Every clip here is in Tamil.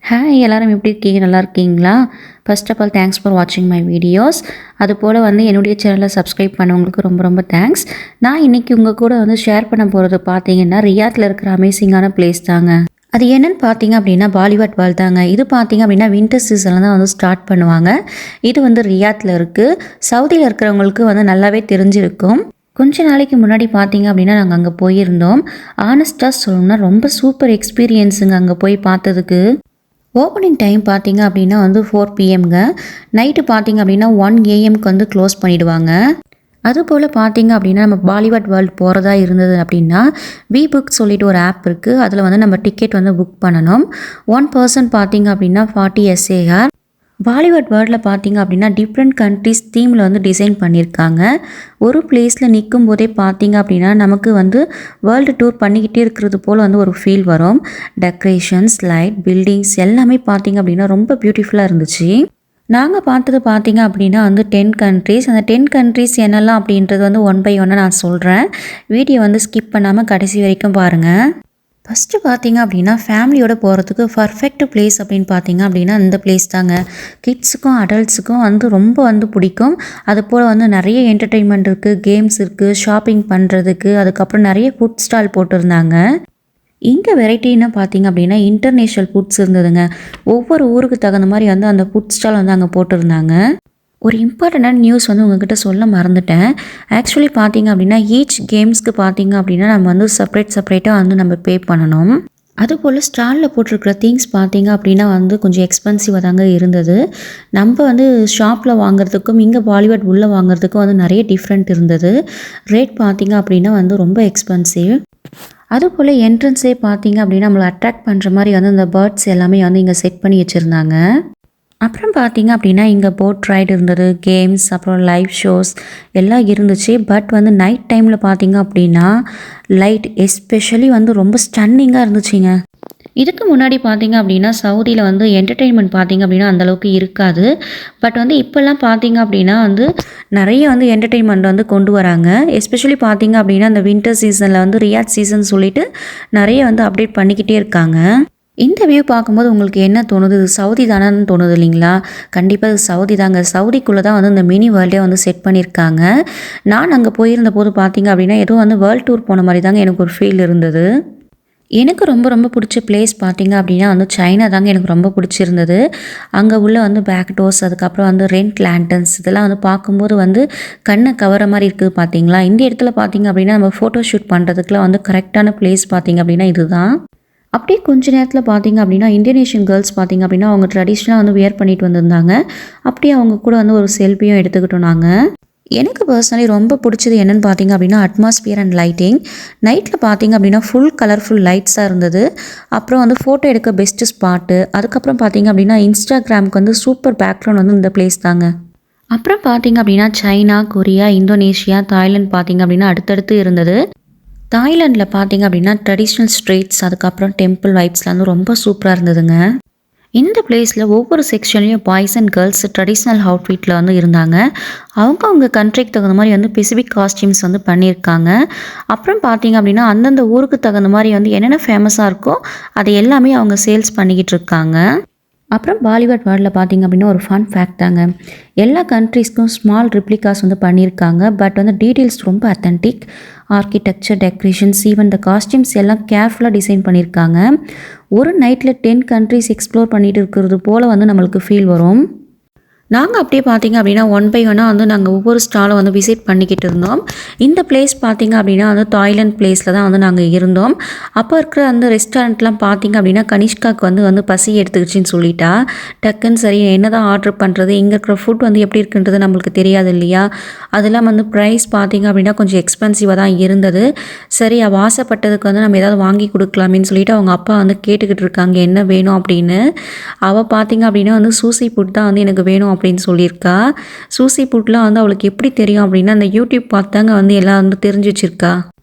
ஹாய் எல்லாரும் எப்படி இருக்கீங்க? நல்லா இருக்கீங்களா? First of all thanks for வாட்சிங் மை வீடியோஸ். அதுபோல் என்னுடைய சேனலை சப்ஸ்கிரைப் பண்ணவங்களுக்கு ரொம்ப ரொம்ப தேங்க்ஸ். நான் இன்றைக்கி உங்கள் கூட ஷேர் பண்ண போகிறது பார்த்தீங்கன்னா ரியாத்தில் இருக்கிற அமேசிங்கான பிளேஸ் தாங்க. அது என்னென்னு பார்த்தீங்க அப்படின்னா பாலிவுட் வேர்ல்ட் தாங்க. இது பார்த்தீங்க அப்படின்னா வின்டர் சீசனில் தான் ஸ்டார்ட் பண்ணுவாங்க. இது ரியாத்தில் இருக்குது. சவுதியில் இருக்கிறவங்களுக்கு நல்லாவே தெரிஞ்சிருக்கும். கொஞ்ச நாளைக்கு முன்னாடி பார்த்தீங்க அப்படின்னா நாங்கள் அங்கே போயிருந்தோம். ஆனஸ்ட்டாக சொல்லணும்னா ரொம்ப சூப்பர் எக்ஸ்பீரியன்ஸுங்க அங்கே போய் பார்த்ததுக்கு. ஓப்பனிங் டைம் பார்த்தீங்க அப்படின்னா 4 PM நைட்டு பார்த்தீங்க அப்படின்னா 1 AM க்ளோஸ் பண்ணிவிடுவாங்க. அதுபோல் பார்த்தீங்க அப்படின்னா நம்ம பாலிவுட் வேர்ல்டு போகிறதா இருந்தது அப்படின்னா வி புக் சொல்லிட்டு ஒரு ஆப் இருக்குது. அதில் நம்ம டிக்கெட் புக் பண்ணணும். 1 பர்சன் பார்த்தீங்க அப்படின்னா 40 SAR. பாலிவுட் வேர்ல்டில் பார்த்தீங்க அப்படின்னா டிஃப்ரெண்ட் கண்ட்ரிஸ் தீமில் டிசைன் பண்ணியிருக்காங்க. ஒரு பிளேஸில் நிற்கும் போதே பார்த்தீங்க அப்படின்னா நமக்கு வேர்ல்டு டூர் பண்ணிக்கிட்டே இருக்கிறது போல் ஒரு ஃபீல் வரும். டெக்கரேஷன்ஸ், லைட், பில்டிங்ஸ் எல்லாமே பார்த்தீங்க அப்படின்னா ரொம்ப பியூட்டிஃபுல்லாக இருந்துச்சு. நாங்கள் பார்த்தது பார்த்தீங்க அப்படின்னா 10 கண்ட்ரிஸ். அந்த 10 கண்ட்ரிஸ் என்னெல்லாம் அப்படின்றது ஒன் பை ஒன்னாக நான் சொல்கிறேன். வீடியோ ஸ்கிப் பண்ணாமல் கடைசி வரைக்கும் பாருங்கள். ஃபஸ்ட்டு பார்த்தீங்க அப்படின்னா ஃபேமிலியோடு போகிறதுக்கு பர்ஃபெக்ட் பிளேஸ் அப்படின்னு பார்த்தீங்க அப்படின்னா இந்த பிளேஸ் தாங்க. கிட்ஸுக்கும் அடல்ட்ஸுக்கும் ரொம்ப பிடிக்கும். அது போல் நிறைய என்டர்டெயின்மெண்ட் இருக்குது, கேம்ஸ் இருக்குது, ஷாப்பிங் பண்ணுறதுக்கு. அதுக்கப்புறம் நிறைய ஃபுட் ஸ்டால் போட்டிருந்தாங்க. இங்கே வெரைட்டின்னு பார்த்தீங்க அப்படின்னா இன்டர்நேஷ்னல் ஃபுட்ஸ் இருந்ததுங்க. ஒவ்வொரு ஊருக்கு தகுந்த மாதிரி அந்த ஃபுட் ஸ்டால் அங்கே போட்டிருந்தாங்க. ஒரு இம்பார்ட்டண்டான நியூஸ் உங்ககிட்ட சொல்ல மறந்துட்டேன். ஆக்சுவலி பார்த்தீங்க அப்படின்னா ஈச் கேம்ஸ்க்கு பார்த்தீங்க அப்படின்னா நம்ம செப்பரேட்டாக நம்ம பே பண்ணணும். அதுபோல் ஸ்டாலில் போட்டிருக்கிற திங்ஸ் பார்த்தீங்க அப்படின்னா கொஞ்சம் எக்ஸ்பென்சிவாக தாங்க இருந்தது. நம்ம ஷாப்பில் வாங்குறதுக்கும் இங்கே பாலிவுட் உள்ளே வாங்குறதுக்கும் நிறைய டிஃப்ரெண்ட் இருந்தது. ரேட் பார்த்தீங்க அப்படின்னா ரொம்ப எக்ஸ்பென்சிவ். அதுபோல் என்ட்ரன்ஸே பார்த்தீங்க அப்படின்னா நம்மளை அட்ராக்ட் பண்ணுற மாதிரி இந்த பேர்ட்ஸ் எல்லாமே இங்கே செட் பண்ணி வச்சுருந்தாங்க. அப்புறம் பார்த்தீங்க அப்படின்னா இங்கே போட் ரைடு இருந்தது, கேம்ஸ், அப்புறம் லைவ் ஷோஸ் எல்லாம் இருந்துச்சு. பட் நைட் டைமில் பார்த்தீங்க அப்படின்னா லைட் எஸ்பெஷலி ரொம்ப ஸ்டன்னிங்காக இருந்துச்சுங்க. இதுக்கு முன்னாடி பார்த்தீங்க அப்படின்னா சவுதியில் என்டர்டெயின்மெண்ட் பார்த்தீங்க அப்படின்னா அந்தளவுக்கு இருக்காது. பட் இப்போல்லாம் பார்த்தீங்க அப்படின்னா நிறைய என்டர்டெயின்மெண்ட் கொண்டு வராங்க. எஸ்பெஷலி பார்த்தீங்க அப்படின்னா அந்த வின்டர் சீசனில் ரியாத் சீசன் சொல்லிட்டு நிறைய அப்டேட் பண்ணிக்கிட்டே இருக்காங்க. இந்த வியூ பார்க்கும்போது உங்களுக்கு என்ன தோணுது? இது சவுதி தானேன்னு தோணுது இல்லைங்களா? கண்டிப்பாக இது சவுதி தாங்க. சவுதிக்குள்ளே தான் இந்த மினி வேர்ல்டே செட் பண்ணியிருக்காங்க. நான் அங்கே போயிருந்த போது பார்த்தீங்க அப்படின்னா ஏதோ வேர்ல்டு டூர் போன மாதிரி தாங்க எனக்கு ஒரு ஃபீல் இருந்தது. எனக்கு ரொம்ப பிடிச்ச பிளேஸ் பார்த்தீங்க அப்படின்னா சைனா தாங்க எனக்கு ரொம்ப பிடிச்சிருந்தது. அங்கே உள்ள பேக் டோர்ஸ், அதுக்கப்புறம் ரெண்ட் லேண்டன்ஸ் இதெல்லாம் பார்க்கும்போது கண்ணை கவர மாதிரி இருக்குது பார்த்தீங்களா? இந்த இடத்துல பார்த்தீங்க அப்படின்னா நம்ம ஃபோட்டோ ஷூட் பண்ணுறதுக்குலாம் கரெக்டான பிளேஸ் பார்த்தீங்க அப்படின்னா இதுதான். அப்படியே கொஞ்ச நேரத்தில் பார்த்தீங்க அப்படின்னா இந்தோனேஷியன் கேர்ள்ஸ் பார்த்தீங்க அப்படின்னா அவங்க ட்ரெடிஷ்னலாக வியர் பண்ணிட்டு வந்திருந்தாங்க. அப்படியே அவங்க கூட ஒரு செல்ஃபியும் எடுத்துக்கிட்டோம் நாங்கள். எனக்கு பர்சனலி ரொம்ப பிடிச்சது என்னென்னு பார்த்தீங்க அப்படின்னா அட்மாஸ்பியர் அண்ட் லைட்டிங். நைட்டில் பார்த்தீங்க அப்படின்னா ஃபுல் கலர்ஃபுல் லைட்ஸாக இருந்தது. அப்புறம் ஃபோட்டோ எடுக்க பெஸ்ட்டு ஸ்பாட்டு. அதுக்கப்புறம் பார்த்தீங்க அப்படின்னா இன்ஸ்டாகிராமுக்கு சூப்பர் பேக்ரவுண்ட் இந்த பிளேஸ் தாங்க. அப்புறம் பார்த்தீங்க அப்படின்னா சைனா, கொரியா, இந்தோனேஷியா, தாய்லாந்து பார்த்தீங்க அப்படின்னா அடுத்தடுத்து இருந்தது. தாய்லாண்டில் பார்த்தீங்க அப்படின்னா ட்ரெடிஷ்னல் ஸ்ட்ரீட்ஸ், அதுக்கப்புறம் டெம்பிள் வைப்ஸ்லாம் ரொம்ப சூப்பராக இருந்ததுங்க. இந்த பிளேஸில் ஒவ்வொரு செக்ஷன்லேயும் பாய்ஸ் அண்ட் கேர்ள்ஸ் ட்ரெடிஷ்னல் அவுட்ஃபிட்டில் இருந்தாங்க. அவங்க கண்ட்ரிக்கு தகுந்த மாதிரி ஸ்பெசிஃபிக் காஸ்டியூம்ஸ் பண்ணியிருக்காங்க. அப்புறம் பார்த்தீங்க அப்படின்னா அந்தந்த ஊருக்கு தகுந்த மாதிரி என்னென்ன ஃபேமஸாக இருக்கோ அதை எல்லாமே அவங்க சேல்ஸ் பண்ணிக்கிட்டு இருக்காங்க. அப்புறம் பாலிவுட் வேர்ல்டில் பார்த்தீங்க அப்படின்னா ஒரு ஃபன் ஃபேக்ட் தாங்க. எல்லா கண்ட்ரீஸ்க்கும் ஸ்மால் ரிப்ளிகாஸ் பண்ணியிருக்காங்க. பட் டீட்டெயில்ஸ் ரொம்ப authentic. Architecture, decorations, even the costumes எல்லாம் கேர்ஃபுல்லாக டிசைன் பண்ணியிருக்காங்க. ஒரு நைட்டில் 10 கண்ட்ரிஸ் எக்ஸ்ப்ளோர் பண்ணிட்டு இருக்கிறது போல் நம்மளுக்கு ஃபீல் வரும். நாங்கள் அப்படியே பார்த்தீங்க அப்படின்னா ஒன் பை ஒன்னாக நாங்கள் ஒவ்வொரு ஸ்டாலும் விசிட் பண்ணிக்கிட்டு இருந்தோம். இந்த பிளேஸ் பார்த்தீங்க அப்படின்னா தாய்லாந்து பிளேஸில் தான் நாங்கள் இருந்தோம். அப்போ இருக்கிற ரெஸ்டாரண்ட்லாம் பார்த்தீங்க அப்படின்னா கனிஷ்காவுக்கு பசி எடுத்துக்கிச்சின்னு சொல்லிட்டா. டக்குன்னு சரி என்ன தான் ஆர்டர் பண்ணுறது, இங்கே இருக்கிற ஃபுட் எப்படி இருக்குன்றது நம்மளுக்கு தெரியாது இல்லையா? அதெல்லாம் ப்ரைஸ் பார்த்தீங்க அப்படின்னா கொஞ்சம் எக்ஸ்பென்சிவாக தான் இருந்தது. சரி அவள் ஆசைப்பட்டதுக்கு நம்ம ஏதாவது வாங்கி கொடுக்கலாமேன்னு சொல்லிட்டு அவங்க அப்பா கேட்டுக்கிட்டு இருக்காங்க என்ன வேணும் அப்படின்னு. அவள் பார்த்தீங்க அப்படின்னா சூசி ஃபுட் தான் எனக்கு வேணும் அப்படின்னு சொல்லியிருக்கா. சூசி ஃபுட்லாம் அவளுக்கு எப்படி தெரியும் அப்படின்னா அந்த யூடியூப் பார்த்தாங்க எல்லாம் தெரிஞ்சு வச்சுருக்கா.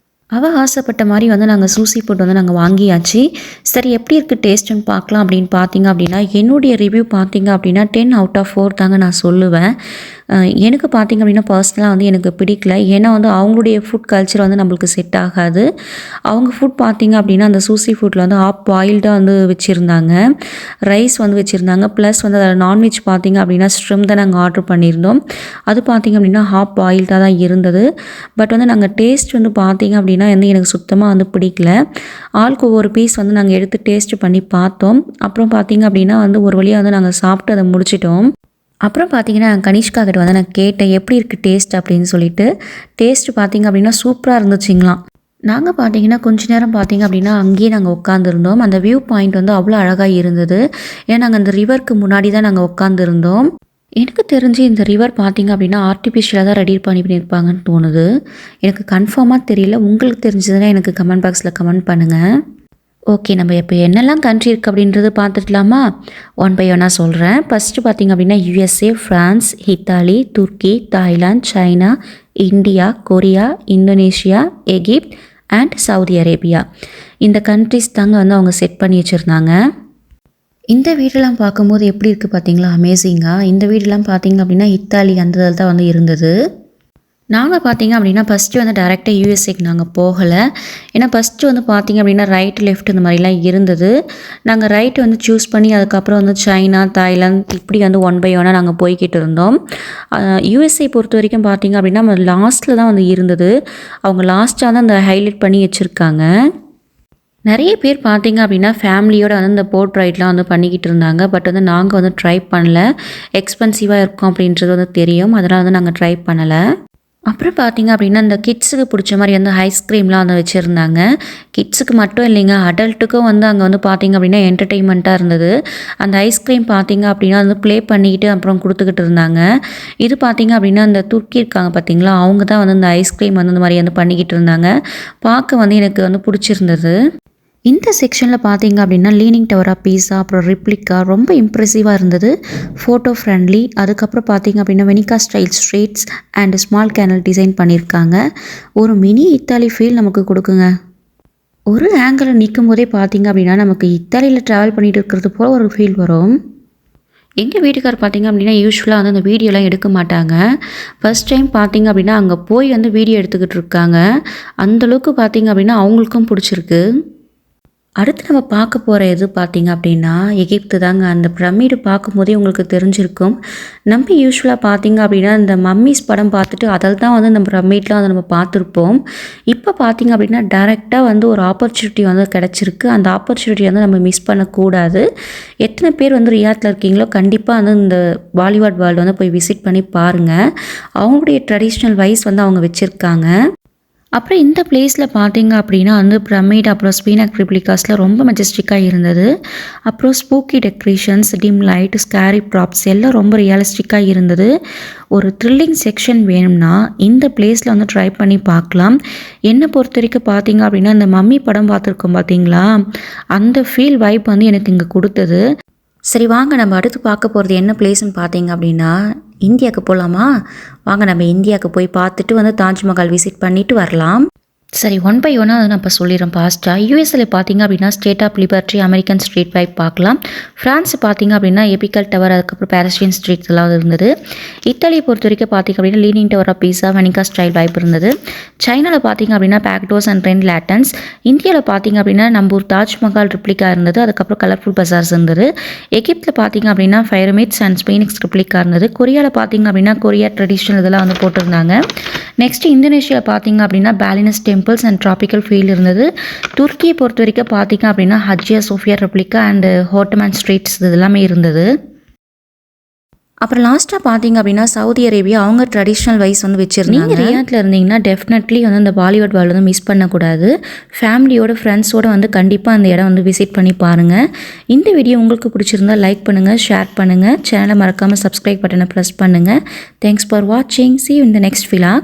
அவள் ஆசைப்பட்ட மாதிரி நாங்கள் சூசி ஃபுட் நாங்கள் வாங்கியாச்சு. சரி எப்படி இருக்குது டேஸ்ட்டுன்னு பார்க்கலாம் அப்படின்னு பார்த்தீங்க அப்படின்னா என்னுடைய ரிவ்யூ பார்த்தீங்க அப்படின்னா 10 out of 4 தாங்க நான் சொல்லுவேன். எனக்கு பார்த்திங்க அப்படின்னா பர்சனலாக வந்து எனக்கு பிடிக்கல. ஏன்னா வந்து அவங்களுடைய ஃபுட் கல்ச்சர் வந்து நம்மளுக்கு செட் ஆகாது. அவங்க ஃபுட் பார்த்திங்க அப்படின்னா அந்த சூசி ஃபுட்டில் வந்து ஆஃப் பாயில்டாக வந்து வச்சுருந்தாங்க. ரைஸ் வந்து வச்சுருந்தாங்க. ப்ளஸ் வந்து அதில் நான்வெஜ் பார்த்திங்க அப்படின்னா ஷ்ரிம்ப் தான் நாங்கள் ஆர்டர் பண்ணியிருந்தோம். அது பார்த்திங்க அப்படின்னா ஹாஃப் பாயில்டாக தான் இருந்தது. பட் வந்து நாங்கள் டேஸ்ட் வந்து பார்த்திங்க அப்படின்னா வந்து எனக்கு சுத்தமாக வந்து பிடிக்கல. ஆளுக்கு ஒவ்வொரு பீஸ் வந்து நாங்கள் எடுத்து டேஸ்ட் பண்ணி பார்த்தோம். அப்புறம் பார்த்திங்க அப்படின்னா வந்து ஒரு வழியாக வந்து நாங்கள் சாப்பிட்டு அதை முடிச்சிட்டோம். அப்புறம் பார்த்திங்கன்னா கனிஷ்கா கிட்ட வந்து நான் கேட்டேன் எப்படி இருக்குது டேஸ்ட் அப்படின்னு சொல்லிட்டு. டேஸ்ட் பார்த்திங்க அப்படின்னா சூப்பராக இருந்துச்சுங்களாம். நாங்கள் பார்த்திங்கன்னா கொஞ்ச நேரம் பார்த்திங்க அப்படின்னா அங்கேயே நாங்கள் உட்காந்துருந்தோம். அந்த வியூ பாயிண்ட் வந்து அவ்வளோ அழகாக இருந்தது. ஏன்னா நாங்கள் அந்த ரிவருக்கு முன்னாடி தான் நாங்கள் உட்காந்துருந்தோம். எனக்கு தெரிஞ்சு இந்த ரிவர் பார்த்திங்க அப்படின்னா ஆர்டிஃபிஷியலாக தான் ரெடி பண்ணியிருப்பாங்கன்னு தோணுது. எனக்கு கன்ஃபார்மாக தெரியல. உங்களுக்கு தெரிஞ்சதுன்னா எனக்கு கமெண்ட் பாக்ஸில் கமெண்ட் பண்ணுங்கள். ஓகே, நம்ம இப்போ என்னெல்லாம் கண்ட்ரி இருக்குது அப்படின்றது பார்த்துக்கலாமா? ஒன் பை ஒன்னாக சொல்கிறேன். ஃபஸ்ட்டு பார்த்திங்க அப்படின்னா USA, France, Italy, Turkey, Thailand, China, India, Korea, Indonesia, Egypt and Saudi Arabia. இந்த கண்ட்ரிஸ் தாங்க வந்து அவங்க செட் பண்ணி வச்சுருந்தாங்க. இந்த வீடெல்லாம் பார்க்கும்போது எப்படி இருக்குது பார்த்தீங்களா? அமேசிங்காக. இந்த வீடெல்லாம் பார்த்திங்க அப்படின்னா இத்தாலி அந்த இதில் தான் வந்து இருந்தது. நாங்கள் பார்த்திங்க அப்படின்னா ஃபஸ்ட்டு வந்து டேரெக்டாக யூஎஸ்ஏக்கு நாங்கள் போகலை. ஏன்னா ஃபஸ்ட்டு வந்து பார்த்திங்க அப்படின்னா ரைட் லெஃப்ட் இந்த மாதிரிலாம் இருந்தது. நாங்கள் ரைட்டு வந்து சூஸ் பண்ணி அதுக்கப்புறம் வந்து சைனா, தாய்லாந்து இப்படி வந்து ஒன் பை ஒன்னாக நாங்கள் போய்கிட்டு இருந்தோம். யூஎஸ்ஏ பொறுத்த வரைக்கும் பார்த்திங்க அப்படின்னா லாஸ்ட்டில் தான் வந்து இருந்தது. அவங்க லாஸ்ட்டாக தான் அந்த ஹைலைட் பண்ணி வச்சுருக்காங்க. நிறைய பேர் பார்த்திங்க அப்படின்னா ஃபேமிலியோடு வந்து இந்த போட் ரைட்லாம் வந்து பண்ணிக்கிட்டு இருந்தாங்க. பட் வந்து நாங்கள் வந்து ட்ரை பண்ணல. எக்ஸ்பென்சிவாக இருக்கும் அப்படின்றது வந்து தெரியும். அதனால் வந்து நாங்கள் ட்ரை பண்ணலை. அப்புறம் பார்த்திங்க அப்படின்னா இந்த கிட்ஸுக்கு பிடிச்ச மாதிரி வந்து ஐஸ்கிரீம்லாம் வந்து வச்சுருந்தாங்க. கிட்ஸுக்கு மட்டும் இல்லைங்க, அடல்ட்டுக்கும் வந்து அங்கே வந்து பார்த்திங்க அப்படின்னா என்டர்டெயின்மெண்ட்டாக இருந்தது. அந்த ஐஸ்கிரீம் பார்த்திங்க அப்படின்னா வந்து ப்ளே பண்ணிக்கிட்டு அப்புறம் கொடுத்துக்கிட்டு இருந்தாங்க. இது பார்த்திங்க அப்படின்னா இந்த துர்க்கி இருக்காங்க பார்த்திங்களா, அவங்க தான் வந்து இந்த ஐஸ்கிரீம் வந்து இந்த மாதிரி வந்து பண்ணிக்கிட்டு இருந்தாங்க. பார்க்க வந்து எனக்கு வந்து பிடிச்சிருந்தது. இந்த செக்ஷனில் பார்த்தீங்க அப்படின்னா லீனிங் டவர் ஆஃப் பீஸா, அப்புறம் ரிப்ளிகா ரொம்ப இம்ப்ரெசிவாக இருந்தது. Photo friendly. அதுக்கப்புறம் பார்த்தீங்க அப்படின்னா வெனிகா style streets and small canal design பண்ணியிருக்காங்க. ஒரு மினி இத்தாலி ஃபீல் நமக்கு கொடுக்குங்க. ஒரு ஆங்கிளில் நிற்கும் போதே பார்த்தீங்க அப்படின்னா நமக்கு இத்தாலியில் ட்ராவல் பண்ணிட்டு இருக்கிறது போல் ஒரு ஃபீல் வரும். எங்கள் வீட்டுக்கார் பார்த்திங்க அப்படின்னா யூஸ்வலாக வந்து அந்த வீடியோலாம் எடுக்க மாட்டாங்க. ஃபஸ்ட் டைம் பார்த்திங்க அப்படின்னா அங்கே போய் வந்து வீடியோ எடுத்துக்கிட்டு இருக்காங்க. அந்தளவுக்கு பார்த்திங்க அப்படின்னா அவங்களுக்கும் பிடிச்சிருக்கு. அடுத்து நம்ம பார்க்க போகிற எது பார்த்திங்க அப்படின்னா எகிப்து தாங்க. அந்த பிரமிடு பார்க்கும்போதே உங்களுக்கு தெரிஞ்சிருக்கும். நம்ம யூஸ்வலாக பார்த்திங்க அப்படின்னா இந்த மம்மிஸ் படம் பார்த்துட்டு அதில் தான் வந்து நம்ம பிரமிட்லாம் வந்து நம்ம பார்த்துருப்போம். இப்போ பார்த்திங்க அப்படின்னா டைரெக்டாக வந்து ஒரு ஆப்பர்ச்சுனிட்டி வந்து கிடச்சிருக்கு. அந்த ஆப்பர்ச்சுனிட்டி வந்து நம்ம மிஸ் பண்ணக்கூடாது. எத்தனை பேர் வந்து ரியாத்தில் இருக்கீங்களோ கண்டிப்பாக வந்து இந்த பாலிவுட் வேர்ல்டு வந்து போய் விசிட் பண்ணி பாருங்கள். அவங்களுடைய ட்ரெடிஷ்னல் வைஸ் வந்து அவங்க வச்சுருக்காங்க. அப்புறம் இந்த பிளேஸில் பார்த்தீங்க அப்படின்னா வந்து பிரமிட் அப்புறம் ஸ்பீனாக் ரிப்ளிகாஸில் ரொம்ப மெஜஸ்டிக்காக இருந்தது. அப்புறம் spooky decorations, dim light, scary props எல்லாம் ரொம்ப ரியலிஸ்டிக்காக இருந்தது. ஒரு த்ரில்லிங் செக்ஷன் வேணும்னா இந்த பிளேஸில் வந்து ட்ரை பண்ணி பார்க்கலாம். என்னை பொறுத்த வரைக்கும் பார்த்தீங்க அப்படின்னா இந்த மம்மி படம் பார்த்துருக்கோம் பார்த்தீங்களா, அந்த ஃபீல் வைப் வந்து எனக்கு இங்கே கொடுத்தது. சரி வாங்க, நம்ம அடுத்து பார்க்க போகிறது என்ன பிளேஸ்ன்னு பார்த்தீங்க அப்படின்னா இந்தியாவுக்கு போகலாமா? வாங்க நம்ம இந்தியாவுக்கு போய் பார்த்துட்டு வந்து தாஜ்மஹால் விசிட் பண்ணிவிட்டு வரலாம். சரி, ஒன் பை ஒன்னாக அதை நான் இப்போ சொல்லிடுறேன் ஃபாஸ்ட்டாக. யூஎஸ்ஏல பார்த்தீங்க அப்படின்னா state of liberty, American street vibe பார்க்கலாம். ஃப்ரான்ஸ் பார்த்தீங்க அப்படின்னா எபிக்கல் டவர், அதுக்கப்புறம் பாரிசியன் ஸ்ட்ரீட் எல்லாம் இருந்தது. இத்தாலியை பொறுத்த வரைக்கும் பார்த்தீங்க அப்படின்னா லீனிங் டவர் ஆஃப் பீஸா, வெனிகா ஸ்டைல் வைப் இருந்தது. சைனாவில் பார்த்தீங்க அப்படின்னா பேக்டோஸ் அண்ட் ரெண்ட் லேட்டன்ஸ். இந்தியாவில் பார்த்தீங்க அப்படின்னா நம்ம ஒரு தாஜ்மஹால் ரிப்ளிகா இருந்தது. அதுக்கப்புறம் கலர்ஃபுல் பசார்ஸ் இருந்தது. எகிப்தில் பார்த்தீங்க அப்படின்னா பைரமிட்ஸ் அண்ட் ஸ்பீனிக்ஸ் ரிப்ளிகா இருந்தது. கொரியாவில் பார்த்தீங்க அப்படின்னா கொரியா ட்ரெடிஷ்னல் இதெல்லாம் வந்து போட்டிருந்தாங்க. நெக்ஸ்ட் இந்தோனேஷியாவில் பார்த்தீங்க அப்படின்னா பேலினஸ் டெம்பிள்ஸ் அண்ட் ட்ராபிக்கல் ஃபீல் இருந்தது. துர்க்கியை பொறுத்த வரைக்கும் பார்த்தீங்க அப்படின்னா ஹஜ்ஜியா சோஃபியா ரெப்ளிகா அண்ட் ஹோட்டமன் ஸ்ட்ரீட்ஸ் இது எல்லாமே இருந்தது. அப்புறம் லாஸ்ட்டாக பார்த்தீங்க அப்படின்னா சவுதி அரேபியா அவங்க ட்ரெடிஷ்னல் வைஸ் வந்து வச்சுருந்தாங்க. நீங்கள் ரியாத்தில் இருந்தீங்கன்னா டெஃபினெட்லி வந்து அந்த பாலிவுட் வேர்ல்டு வந்து மிஸ் பண்ணக்கூடாது. ஃபேமிலியோட ஃப்ரெண்ட்ஸோடு வந்து கண்டிப்பாக அந்த இடம் வந்து விசிட் பண்ணி பாருங்கள். இந்த வீடியோ உங்களுக்கு பிடிச்சிருந்தா லைக் பண்ணுங்கள், ஷேர் பண்ணுங்கள், சேனலை மறக்காமல் சப்ஸ்கிரைப் பட்டனை ப்ரெஸ் பண்ணுங்கள். தேங்க்ஸ் ஃபார் வாட்சிங். See you in the next vlog.